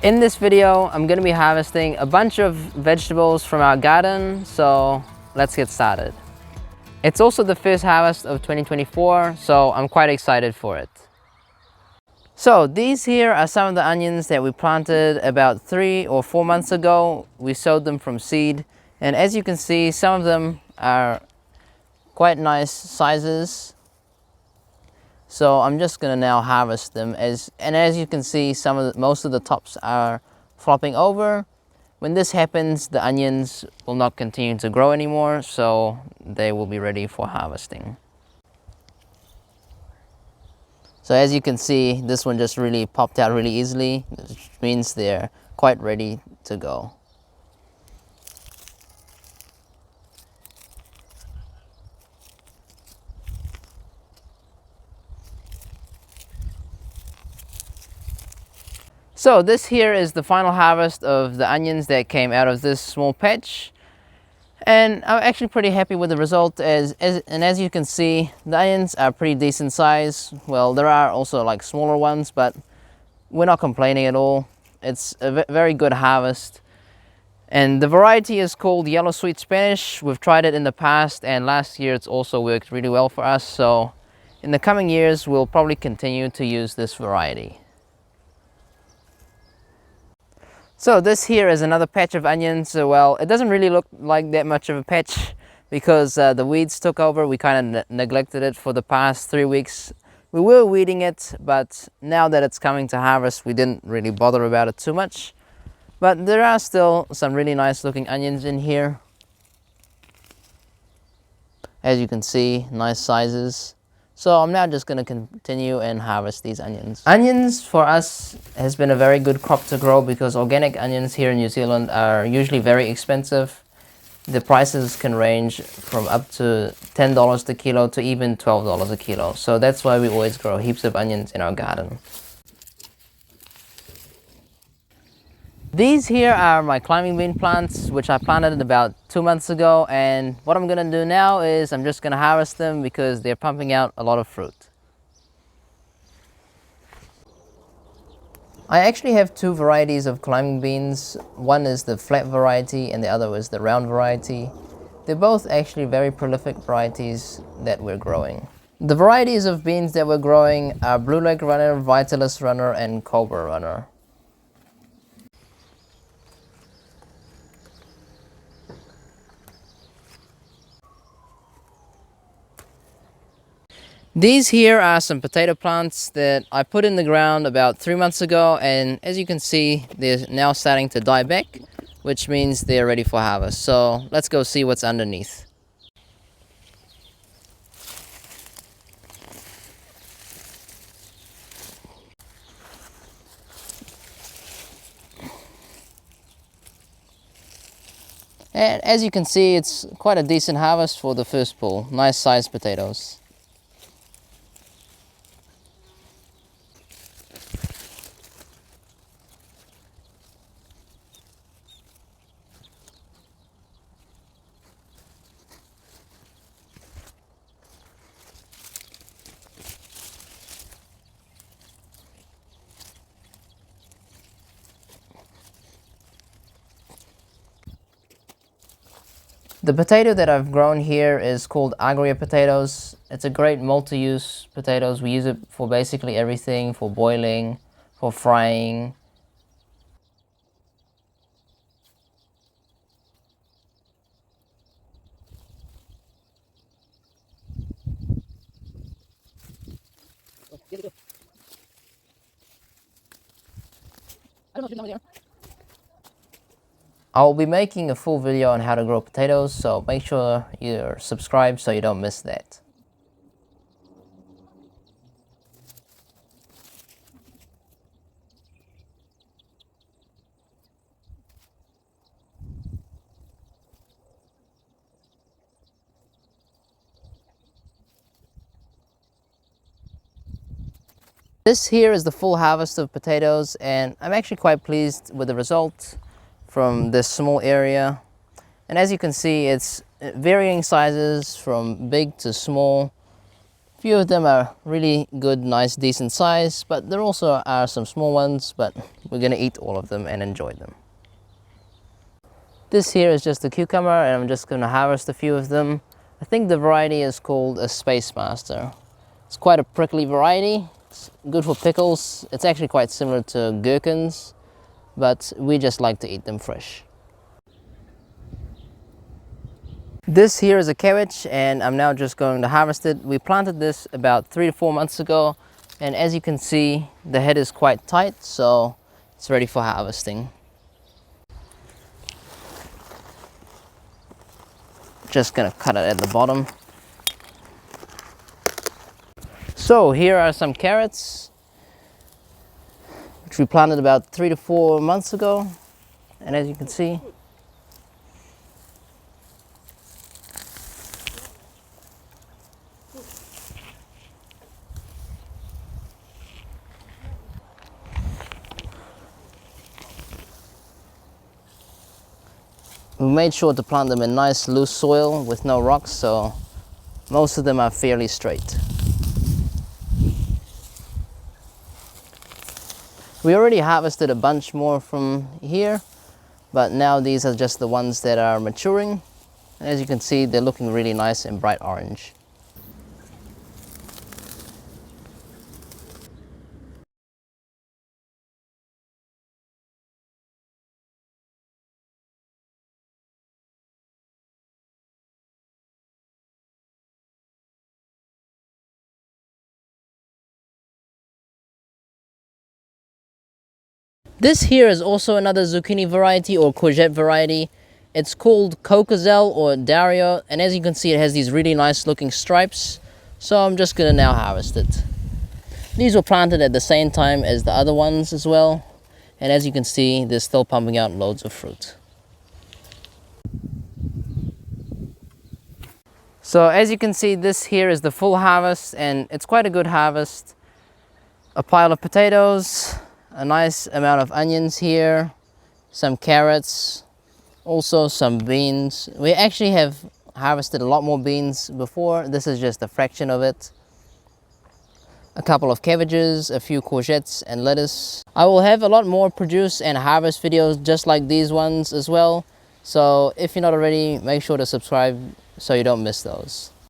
In this video, I'm going to be harvesting a bunch of vegetables from our garden, so let's get started. It's also the first harvest of 2024, so I'm quite excited for it. So these here are some of the onions that we planted about 3 or 4 months ago. We sowed them from seed, and as you can see, some of them are quite nice sizes. So I'm just going to now harvest them, as you can see, most of the tops are flopping over. When this happens, the onions will not continue to grow anymore, so they will be ready for harvesting. So as you can see, this one just really popped out really easily, which means they're quite ready to go. So this here is the final harvest of the onions that came out of this small patch, and I'm actually pretty happy with the result. As you can see, the onions are pretty decent size. Well, there are also like smaller ones, but we're not complaining at all. It's a very good harvest, and the variety is called Yellow Sweet Spanish. We've tried it in the past, and last year it's also worked really well for us, so in the coming years we'll probably continue to use this variety. So this here is another patch of onions. Well, it doesn't really look like that much of a patch because the weeds took over. We kind of neglected it for the past 3 weeks. We were weeding it, but now that it's coming to harvest, we didn't really bother about it too much. But there are still some really nice looking onions in here. As you can see, nice sizes. So I'm now just going to continue and harvest these onions. Onions for us has been a very good crop to grow because organic onions here in New Zealand are usually very expensive. The prices can range from up to $10 a kilo to even $12 a kilo. So that's why we always grow heaps of onions in our garden. These here are my climbing bean plants, which I planted about 2 months ago, and what I'm going to do now is I'm just going to harvest them because they're pumping out a lot of fruit. I actually have 2 varieties of climbing beans. One is the flat variety and the other is the round variety. They're both actually very prolific varieties that we're growing. The varieties of beans that we're growing are Blue Lake Runner, Vitalis Runner, and Cobra Runner. These here are some potato plants that I put in the ground about 3 months ago, and as you can see, they're now starting to die back, which means they're ready for harvest. So let's go see what's underneath. And as you can see, it's quite a decent harvest for the first pull. Nice sized potatoes. The potato that I've grown here is called Agria potatoes. It's a great multi-use potatoes. We use it for basically everything, for boiling, for frying. I'll be making a full video on how to grow potatoes, so make sure you're subscribed so you don't miss that. This here is the full harvest of potatoes, and I'm actually quite pleased with the result from this small area. And as you can see, it's varying sizes from big to small. Few of them are really good, nice, decent size, but there also are some small ones, but we're gonna eat all of them and enjoy them. This here is just a cucumber, and I'm just gonna harvest a few of them. I think the variety is called a Space Master. It's quite a prickly variety. It's good for pickles. It's actually quite similar to gherkins, but we just like to eat them fresh. This here is a cabbage, and I'm now just going to harvest it. We planted this about 3 to 4 months ago, and as you can see, the head is quite tight, so it's ready for harvesting. Just gonna cut it at the bottom. So here are some carrots, which we planted about 3 to 4 months ago, and as you can see, we made sure to plant them in nice loose soil with no rocks, so most of them are fairly straight. We already harvested a bunch more from here, but now these are just the ones that are maturing. And as you can see, they're looking really nice and bright orange. This here is also another zucchini variety or courgette variety. It's called Cocozel or Dario, and as you can see, it has these really nice looking stripes. So I'm just gonna now harvest it. These were planted at the same time as the other ones as well, and as you can see, they're still pumping out loads of fruit. So as you can see, this here is the full harvest, and it's quite a good harvest. A pile of potatoes, a nice amount of onions here, some carrots, also some beans. We actually have harvested a lot more beans before. This is just a fraction of it. A couple of cabbages, a few courgettes and lettuce. I will have a lot more produce and harvest videos just like these ones as well. So if you're not already, make sure to subscribe so you don't miss those.